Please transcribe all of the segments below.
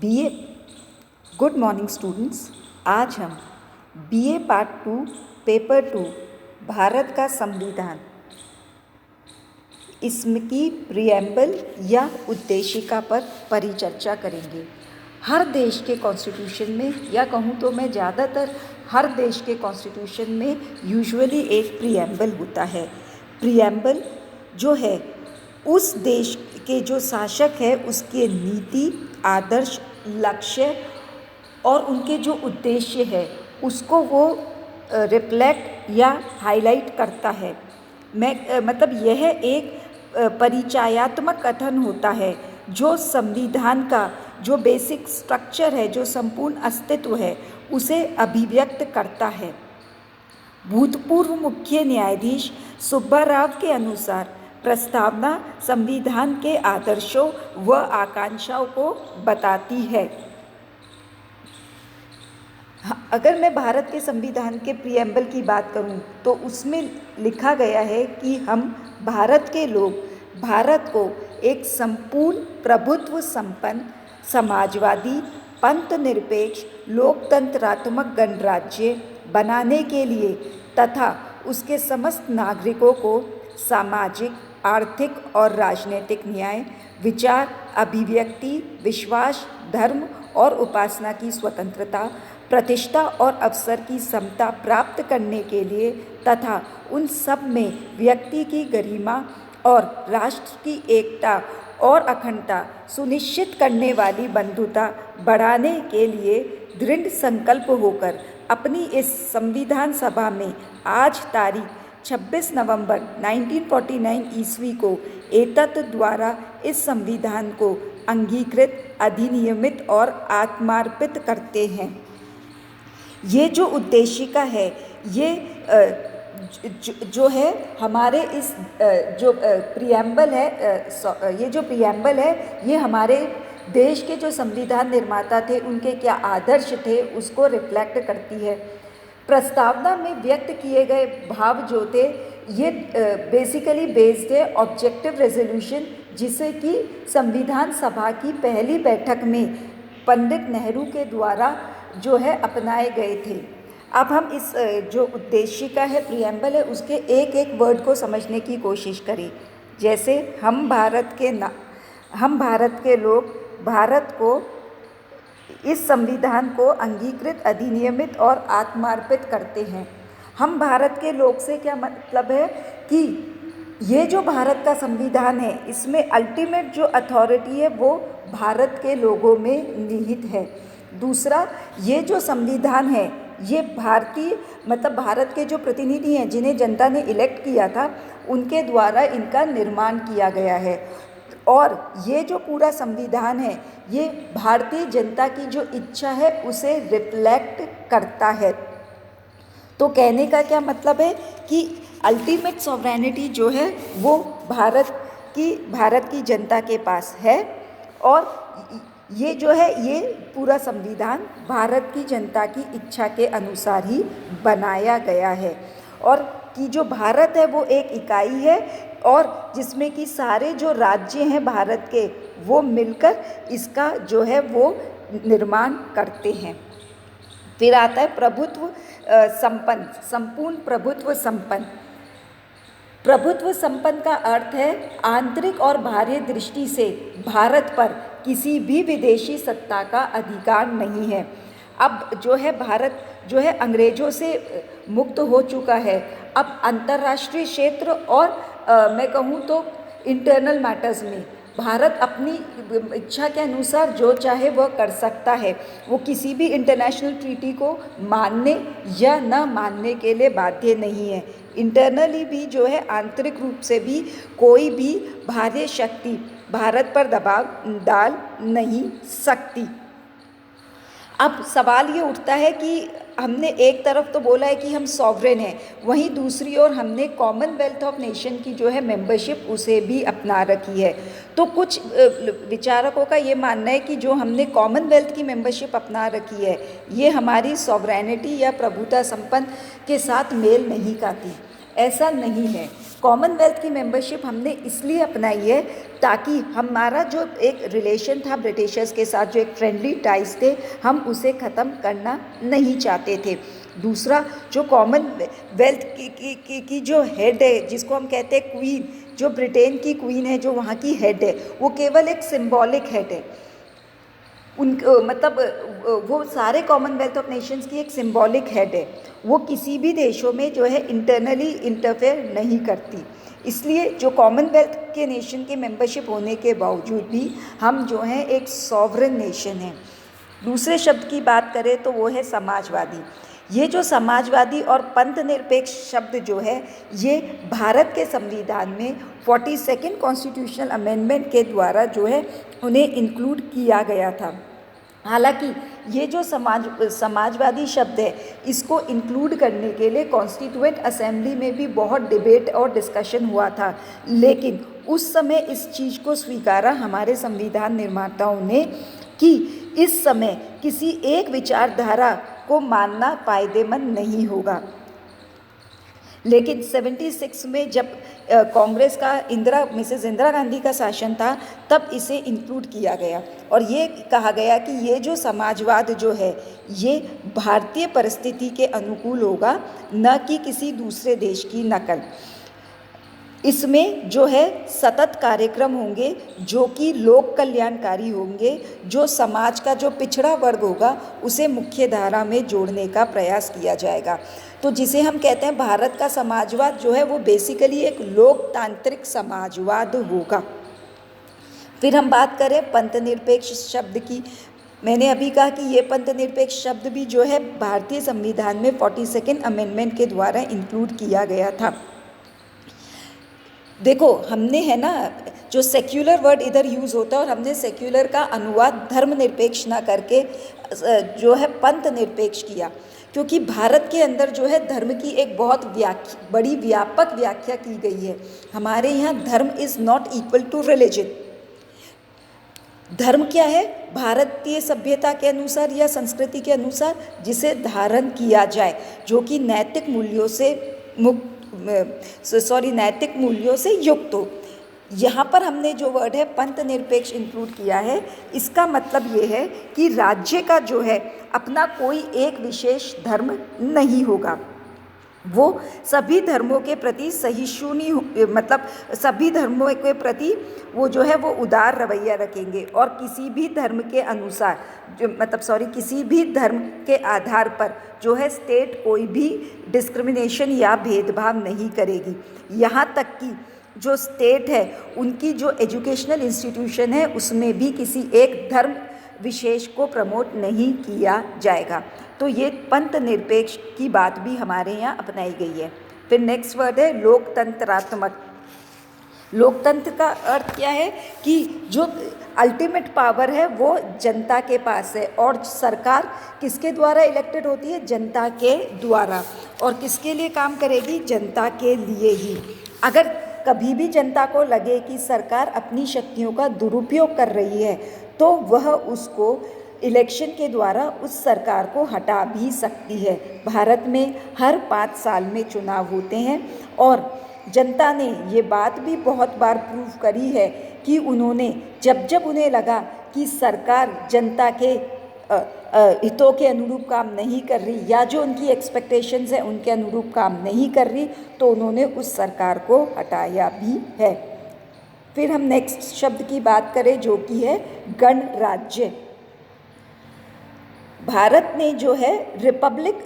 BA good morning students. आज हम BA part 2 paper 2 Bharat का संविधान इसकी प्रियम्बल या उद्देशिका पर परिचर्चा करेंगे। हर देश के कॉन्स्टिट्यूशन में, या कहूँ तो मैं ज़्यादातर हर देश के कॉन्स्टिट्यूशन में यूजुअली एक प्रियम्बल होता है। प्रियम्बल जो है उस देश के जो शासक है उसके नीति, आदर्श, लक्ष्य और उनके जो उद्देश्य है उसको वो रिफ्लेक्ट या हाईलाइट करता है। मतलब यह एक परिचयात्मक कथन होता है जो संविधान का जो बेसिक स्ट्रक्चर है, जो संपूर्ण अस्तित्व है, उसे अभिव्यक्त करता है। भूतपूर्व मुख्य न्यायाधीश सुब्बा राव के अनुसार प्रस्तावना संविधान के आदर्शों व आकांक्षाओं को बताती है। अगर मैं भारत के संविधान के प्रियम्बल की बात करूं तो उसमें लिखा गया है कि हम भारत के लोग भारत को एक संपूर्ण प्रभुत्व संपन्न समाजवादी पंथ निरपेक्ष लोकतंत्रात्मक गणराज्य बनाने के लिए तथा उसके समस्त नागरिकों को सामाजिक, आर्थिक और राजनीतिक न्याय, विचार, अभिव्यक्ति, विश्वास, धर्म और उपासना की स्वतंत्रता, प्रतिष्ठा और अवसर की समता प्राप्त करने के लिए तथा उन सब में व्यक्ति की गरिमा और राष्ट्र की एकता और अखंडता सुनिश्चित करने वाली बंधुता बढ़ाने के लिए दृढ़ संकल्प होकर अपनी इस संविधान सभा में आज तारीख 26 नवंबर 1949 ईस्वी को एतत् द्वारा इस संविधान को अंगीकृत, अधिनियमित और आत्मार्पित करते हैं। ये जो उद्देशिका है ये जो है हमारे इस जो प्रियम्बल है, ये जो प्रियम्बल है ये हमारे देश के जो संविधान निर्माता थे उनके क्या आदर्श थे उसको रिफ्लेक्ट करती है। प्रस्तावना में व्यक्त किए गए भाव जो थे ये बेसिकली बेस्ड है ऑब्जेक्टिव रेजोल्यूशन, जिसे कि संविधान सभा की पहली बैठक में पंडित नेहरू के द्वारा जो है अपनाए गए थे। अब हम इस जो उद्देशिका है, प्रियम्बल है, उसके एक एक वर्ड को समझने की कोशिश करें। जैसे हम भारत के लोग भारत को इस संविधान को अंगीकृत, अधिनियमित और आत्मार्पित करते हैं। हम भारत के लोग से क्या मतलब है कि ये जो भारत का संविधान है इसमें अल्टीमेट जो अथॉरिटी है वो भारत के लोगों में निहित है। दूसरा, ये जो संविधान है ये भारत के जो प्रतिनिधि हैं जिन्हें जनता ने इलेक्ट किया था उनके द्वारा इनका निर्माण किया गया है। और ये जो पूरा संविधान है ये भारतीय जनता की जो इच्छा है उसे रिफ्लेक्ट करता है। तो कहने का क्या मतलब है कि अल्टीमेट सॉवरेनिटी जो है वो भारत की जनता के पास है और ये जो है ये पूरा संविधान भारत की जनता की इच्छा के अनुसार ही बनाया गया है। और कि जो भारत है वो एक इकाई है और जिसमें कि सारे जो राज्य हैं भारत के वो मिलकर इसका जो है वो निर्माण करते हैं। फिर आता है प्रभुत्व संपन्न, संपूर्ण प्रभुत्व संपन्न। प्रभुत्व संपन्न का अर्थ है आंतरिक और बाह्य दृष्टि से भारत पर किसी भी विदेशी सत्ता का अधिकार नहीं है। अब जो है भारत जो है अंग्रेजों से मुक्त हो चुका है। अब अंतर्राष्ट्रीय क्षेत्र और मैं कहूँ तो इंटरनल मैटर्स में भारत अपनी इच्छा के अनुसार जो चाहे वह कर सकता है। वो किसी भी इंटरनेशनल ट्रीटी को मानने या न मानने के लिए बाध्य नहीं है। इंटरनली भी जो है आंतरिक रूप से भी कोई भी बाह्य शक्ति भारत पर दबाव डाल नहीं सकती। अब सवाल ये उठता है कि हमने एक तरफ तो बोला है कि हम सॉवरेन हैं, वहीं दूसरी ओर हमने कॉमनवेल्थ ऑफ नेशन की जो है मेंबरशिप उसे भी अपना रखी है। तो कुछ विचारकों का ये मानना है कि जो हमने कॉमनवेल्थ की मेंबरशिप अपना रखी है ये हमारी सॉवरेनिटी या प्रभुता संपन्न के साथ मेल नहीं खाती। ऐसा नहीं है। कॉमनवेल्थ की मेंबरशिप हमने इसलिए अपनाई है ताकि हमारा जो एक रिलेशन था ब्रिटिशर्स के साथ, जो एक फ्रेंडली टाइज थे, हम उसे ख़त्म करना नहीं चाहते थे। दूसरा, जो कॉमनवेल्थ की जो हेड है, जिसको हम कहते हैं क्वीन, जो ब्रिटेन की क्वीन है, जो वहाँ की हेड है, वो केवल एक सिंबॉलिक हेड है। मतलब वो सारे कॉमनवेल्थ ऑफ नेशंस की एक सिंबॉलिक हेड है। वो किसी भी देशों में जो है इंटरनली इंटरफेयर नहीं करती। इसलिए जो कॉमनवेल्थ के नेशन के मेंबरशिप होने के बावजूद भी हम जो हैं एक सॉवरेन नेशन हैं। दूसरे शब्द की बात करें तो वो है समाजवादी। ये जो समाजवादी और पंथ निरपेक्ष शब्द जो है, ये भारत के संविधान में 42nd कॉन्स्टिट्यूशनल अमेंडमेंट के द्वारा जो है उन्हें इंक्लूड किया गया था। हालांकि ये जो समाजवादी शब्द है, इसको इंक्लूड करने के लिए कॉन्स्टिट्यूएंट असेंबली में भी बहुत डिबेट और डिस्कशन हुआ था, लेकिन उस समय इस चीज़ को स्वीकारा हमारे संविधान निर्माताओं ने कि इस समय किसी एक विचारधारा को मानना फायदेमंद नहीं होगा। लेकिन 76 में जब कांग्रेस का मिसेस इंदिरा गांधी का शासन था, तब इसे इंक्लूड किया गया और ये कहा गया कि ये जो समाजवाद जो है, ये भारतीय परिस्थिति के अनुकूल होगा, न कि किसी दूसरे देश की नकल। इसमें जो है सतत कार्यक्रम होंगे जो कि लोक कल्याणकारी होंगे, जो समाज का जो पिछड़ा वर्ग होगा उसे मुख्य धारा में जोड़ने का प्रयास किया जाएगा। तो जिसे हम कहते हैं भारत का समाजवाद जो है, वो बेसिकली एक लोकतांत्रिक समाजवाद होगा। फिर हम बात करें पंथ निरपेक्ष शब्द की। मैंने अभी कहा कि ये पंथ निरपेक्ष शब्द भी जो है भारतीय संविधान में 42nd अमेंडमेंट के द्वारा इंक्लूड किया गया था। देखो, हमने है ना, जो सेक्युलर वर्ड इधर यूज़ होता है और हमने सेक्युलर का अनुवाद धर्मनिरपेक्ष ना करके जो है पंथ निरपेक्ष किया, क्योंकि भारत के अंदर जो है धर्म की एक बहुत बड़ी व्यापक व्याख्या की गई है। हमारे यहाँ dharma is not equal to religion. धर्म क्या है? भारतीय सभ्यता के अनुसार या संस्कृति के अनुसार जिसे धारण किया जाए, जो कि नैतिक मूल्यों से युक्त हो। यहाँ पर हमने जो वर्ड है पंथ निरपेक्ष इंक्लूड किया है, इसका मतलब ये है कि राज्य का जो है अपना कोई एक विशेष धर्म नहीं होगा। वो सभी धर्मों के प्रति सहिष्णु, मतलब सभी धर्मों के प्रति वो जो है वो उदार रवैया रखेंगे और किसी भी धर्म के अनुसार किसी भी धर्म के आधार पर जो है स्टेट कोई भी डिस्क्रिमिनेशन या भेदभाव नहीं करेगी। यहाँ तक कि जो स्टेट है, उनकी जो एजुकेशनल इंस्टीट्यूशन है, उसमें भी किसी एक धर्म विशेष को प्रमोट नहीं किया जाएगा। तो ये पंथ निरपेक्ष की बात भी हमारे यहाँ अपनाई गई है। फिर नेक्स्ट वर्ड है लोकतंत्रात्मक। लोकतंत्र का अर्थ क्या है कि जो अल्टीमेट पावर है वो जनता के पास है और सरकार किसके द्वारा इलेक्टेड होती है? जनता के द्वारा। और किसके लिए काम करेगी? जनता के लिए ही। अगर कभी भी जनता को लगे कि सरकार अपनी शक्तियों का दुरुपयोग कर रही है, तो वह उसको इलेक्शन के द्वारा उस सरकार को हटा भी सकती है। भारत में हर 5 साल में चुनाव होते हैं और जनता ने ये बात भी बहुत बार प्रूव करी है कि उन्होंने जब उन्हें लगा कि सरकार जनता के हितों के अनुरूप काम नहीं कर रही या जो उनकी एक्सपेक्टेशंस है उनके अनुरूप काम नहीं कर रही, तो उन्होंने उस सरकार को हटाया भी है। फिर हम नेक्स्ट शब्द की बात करें जो कि है गणराज्य। भारत ने जो है रिपब्लिक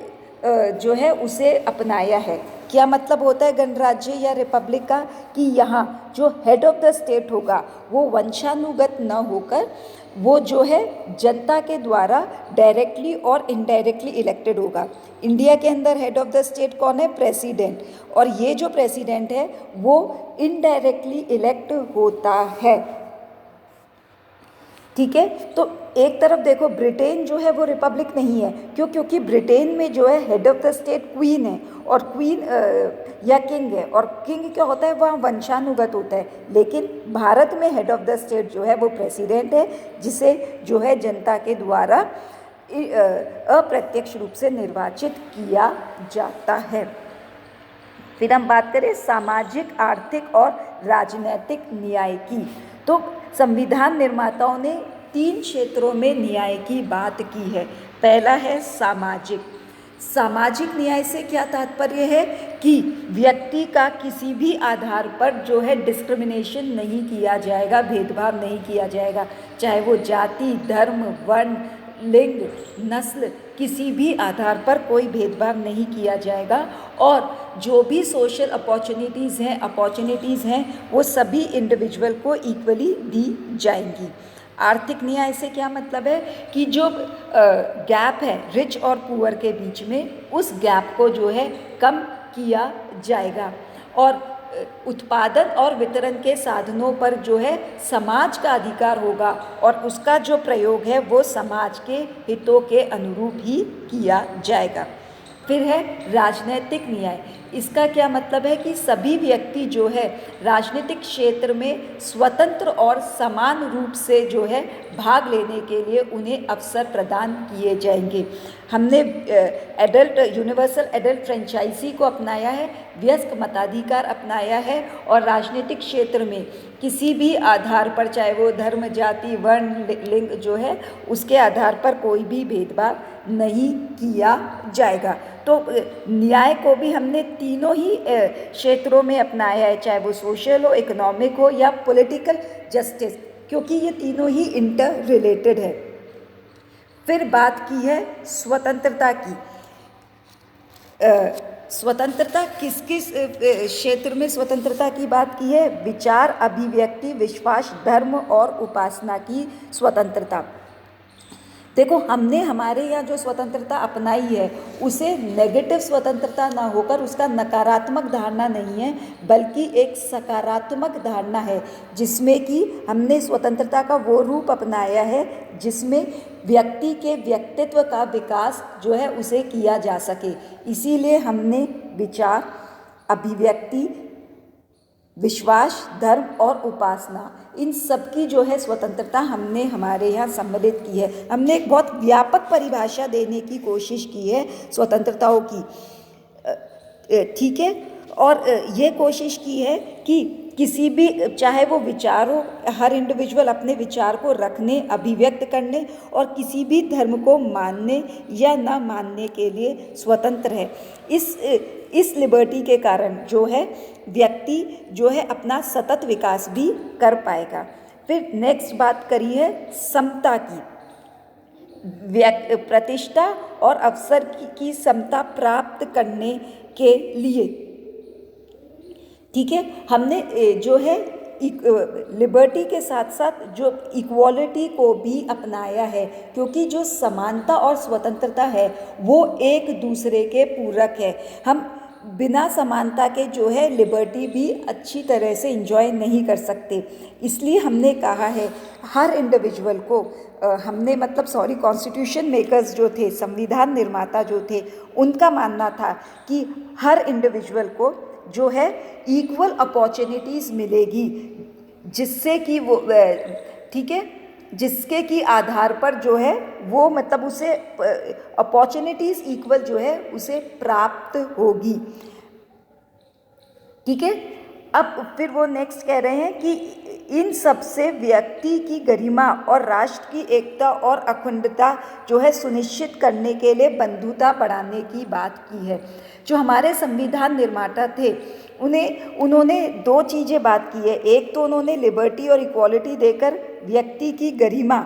जो है उसे अपनाया है। क्या मतलब होता है गणराज्य या रिपब्लिक का? कि यहाँ जो हेड ऑफ द स्टेट होगा वो वंशानुगत न होकर वो जो है जनता के द्वारा डायरेक्टली और इनडायरेक्टली इलेक्टेड होगा। इंडिया के अंदर हेड ऑफ द स्टेट कौन है? प्रेसिडेंट। और ये जो प्रेसिडेंट है वो इनडायरेक्टली इलेक्ट होता है। ठीक है, तो एक तरफ देखो ब्रिटेन जो है वो रिपब्लिक नहीं है। क्यों? क्योंकि ब्रिटेन में जो है head of the state queen है और क्वीन या किंग है, और किंग क्या होता है? वह वंशानुगत होता है। लेकिन भारत में हेड ऑफ द स्टेट जो है वो प्रेसिडेंट है, जिसे जो है जनता के द्वारा अप्रत्यक्ष रूप से निर्वाचित किया जाता है। फिर हम बात करें सामाजिक, आर्थिक और राजनैतिक न्याय की, तो संविधान निर्माताओं ने 3 क्षेत्रों में न्याय की बात की है। पहला है सामाजिक। सामाजिक न्याय से क्या तात्पर्य है कि व्यक्ति का किसी भी आधार पर जो है डिस्क्रिमिनेशन नहीं किया जाएगा, भेदभाव नहीं किया जाएगा, चाहे वो जाति, धर्म, वर्ण, लिंग, नस्ल, किसी भी आधार पर कोई भेदभाव नहीं किया जाएगा और जो भी सोशल अपॉर्चुनिटीज़ हैं वो सभी इंडिविजुअल को इक्वली दी जाएंगी। आर्थिक न्याय से क्या मतलब है कि जो गैप है रिच और पुअर के बीच में, उस गैप को जो है कम किया जाएगा और उत्पादन और वितरण के साधनों पर जो है समाज का अधिकार होगा और उसका जो प्रयोग है वो समाज के हितों के अनुरूप ही किया जाएगा। फिर है राजनीतिक न्याय। इसका क्या मतलब है कि सभी व्यक्ति जो है राजनीतिक क्षेत्र में स्वतंत्र और समान रूप से जो है भाग लेने के लिए उन्हें अवसर प्रदान किए जाएंगे। हमने यूनिवर्सल एडल्ट फ्रेंचाइजी को अपनाया है, वयस्क मताधिकार अपनाया है और राजनीतिक क्षेत्र में किसी भी आधार पर, चाहे वो धर्म, जाति, वर्ण, लिंग जो है उसके आधार पर कोई भी भेदभाव नहीं किया जाएगा। तो न्याय को भी हमने तीनों ही क्षेत्रों में अपनाया है, चाहे वो सोशल हो, इकोनॉमिक हो या पॉलिटिकल जस्टिस, क्योंकि ये तीनों ही इंटर रिलेटेड है। फिर बात की है स्वतंत्रता की। स्वतंत्रता किस किस क्षेत्र में स्वतंत्रता की बात की है? विचार, अभिव्यक्ति, विश्वास, धर्म और उपासना की स्वतंत्रता। देखो, हमने हमारे यहाँ जो स्वतंत्रता अपनाई है उसे नेगेटिव स्वतंत्रता ना होकर उसका नकारात्मक धारणा नहीं है, बल्कि एक सकारात्मक धारणा है, जिसमें कि हमने स्वतंत्रता का वो रूप अपनाया है जिसमें व्यक्ति के व्यक्तित्व का विकास जो है उसे किया जा सके। इसीलिए हमने विचार, अभिव्यक्ति, विश्वास, धर्म और उपासना, इन सब की जो है स्वतंत्रता हमने हमारे यहाँ सम्मिलित की है। हमने एक बहुत व्यापक परिभाषा देने की कोशिश की है स्वतंत्रताओं की, ठीक है। और ये कोशिश की है कि किसी भी, चाहे वो विचार हो, हर इंडिविजुअल अपने विचार को रखने, अभिव्यक्त करने और किसी भी धर्म को मानने या ना मानने के लिए स्वतंत्र है। इस लिबर्टी के कारण जो है व्यक्ति जो है अपना सतत विकास भी कर पाएगा। फिर नेक्स्ट बात करी है समता की। प्रतिष्ठा और अवसर की समता प्राप्त करने के लिए, ठीक है, हमने जो है लिबर्टी के साथ साथ जो इक्वालिटी को भी अपनाया है, क्योंकि जो समानता और स्वतंत्रता है वो एक दूसरे के पूरक है। हम बिना समानता के जो है लिबर्टी भी अच्छी तरह से एंजॉय नहीं कर सकते। इसलिए हमने कहा है हर इंडिविजुअल को, कॉन्स्टिट्यूशन मेकर्स जो थे, संविधान निर्माता जो थे, उनका मानना था कि हर इंडिविजुअल को जो है इक्वल अपॉर्चुनिटीज़ मिलेगी, जिससे कि वो, ठीक है, जिसके की आधार पर जो है वो मतलब उसे अपॉर्चुनिटीज़ इक्वल जो है उसे प्राप्त होगी, ठीक है। अब फिर वो नेक्स्ट कह रहे हैं कि इन सब से व्यक्ति की गरिमा और राष्ट्र की एकता और अखंडता जो है सुनिश्चित करने के लिए बंधुता बढ़ाने की बात की है। जो हमारे संविधान निर्माता थे उन्होंने 2 चीज़ें बात की है। एक तो उन्होंने लिबर्टी और इक्वालिटी देकर व्यक्ति की गरिमा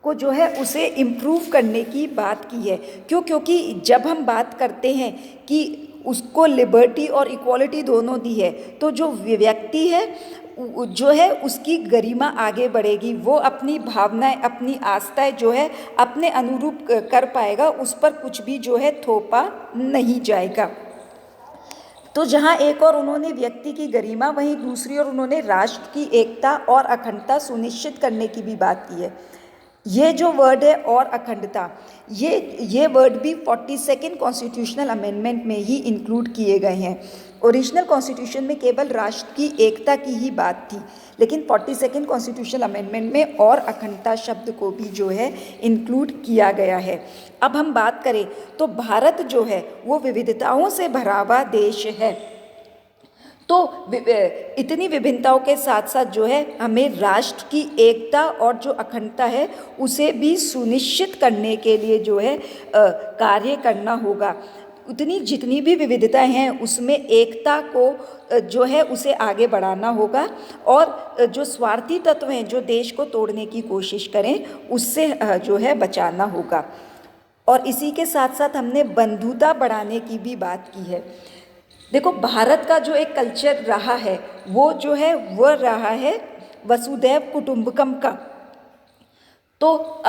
को जो है उसे इम्प्रूव करने की बात की है। क्योंकि जब हम बात करते हैं कि उसको लिबर्टी और इक्वालिटी दोनों दी है, तो जो व्यक्ति है जो है उसकी गरिमा आगे बढ़ेगी, वो अपनी भावनाएं, अपनी आस्थाएं जो है अपने अनुरूप कर पाएगा, उस पर कुछ भी जो है थोपा नहीं जाएगा। तो जहाँ एक और उन्होंने व्यक्ति की गरिमा, वहीं दूसरी ओर उन्होंने राष्ट्र की एकता और अखंडता सुनिश्चित करने की भी बात की है। ये जो वर्ड है और अखंडता, ये वर्ड भी 42nd कॉन्स्टिट्यूशनल अमेंडमेंट में ही इंक्लूड किए गए हैं। ओरिजिनल कॉन्स्टिट्यूशन में केवल राष्ट्र की एकता की ही बात थी, लेकिन 42nd कॉन्स्टिट्यूशनल अमेंडमेंट में और अखंडता शब्द को भी जो है इंक्लूड किया गया है। अब हम बात करें तो भारत जो है वो विविधताओं से भरा हुआ देश है। तो इतनी विभिन्नताओं के साथ साथ जो है हमें राष्ट्र की एकता और जो अखंडता है उसे भी सुनिश्चित करने के लिए जो है कार्य करना होगा। उतनी जितनी भी विविधताएं हैं उसमें एकता को जो है उसे आगे बढ़ाना होगा, और जो स्वार्थी तत्व हैं जो देश को तोड़ने की कोशिश करें उससे जो है बचाना होगा। और इसी के साथ साथ हमने बंधुता बढ़ाने की भी बात की है। देखो, भारत का जो एक कल्चर रहा है वो जो है वह रहा है वसुधैव कुटुंबकम का। तो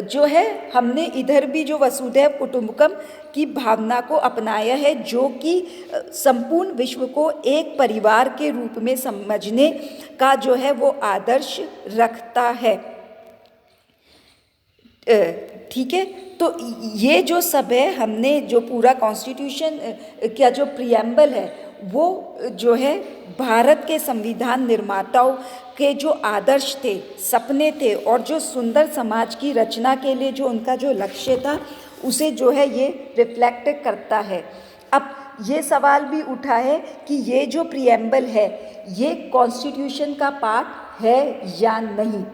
जो है हमने इधर भी जो वसुधैव कुटुंबकम की भावना को अपनाया है, जो कि संपूर्ण विश्व को एक परिवार के रूप में समझने का जो है वो आदर्श रखता है। ठीक है, तो ये जो सब है हमने जो पूरा कॉन्स्टिट्यूशन का जो प्रियम्बल है वो जो है भारत के संविधान निर्माताओं के जो आदर्श थे, सपने थे, और जो सुंदर समाज की रचना के लिए जो उनका जो लक्ष्य था उसे जो है ये रिफ्लेक्ट करता है। अब ये सवाल भी उठा है कि ये जो प्रियम्बल है ये कॉन्स्टिट्यूशन का पार्ट है या नहीं।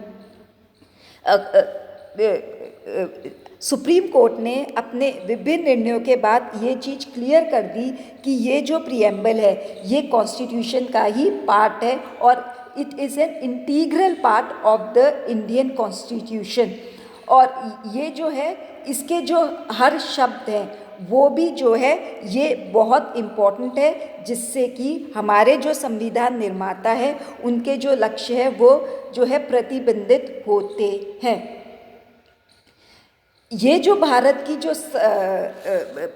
सुप्रीम कोर्ट ने अपने विभिन्न निर्णयों के बाद ये चीज़ क्लियर कर दी कि ये जो प्रियम्बल है ये कॉन्स्टिट्यूशन का ही पार्ट है और it is an integral part of the Indian constitution. और ये जो है इसके जो हर शब्द हैं वो भी जो है ये बहुत इम्पॉर्टेंट है, जिससे कि हमारे जो संविधान निर्माता है उनके जो लक्ष्य है वो जो है प्रतिबिंबित होते हैं। ये जो भारत की जो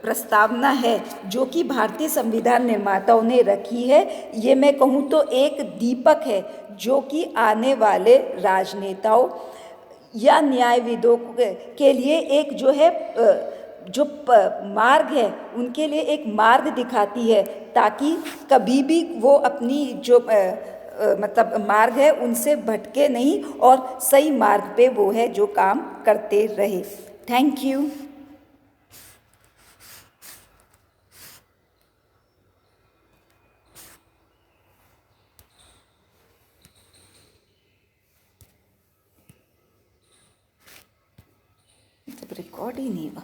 प्रस्तावना है जो कि भारतीय संविधान निर्माताओं ने रखी है, ये मैं कहूँ तो एक दीपक है जो कि आने वाले राजनेताओं या न्यायविदों के लिए एक जो है जो मार्ग है उनके लिए एक मार्ग दिखाती है, ताकि कभी भी वो अपनी जो मतलब मार्ग है उनसे भटके नहीं और सही मार्ग पे वो है जो काम करते रहे। Thank you. रिकॉर्ड ही नहीं हुआ।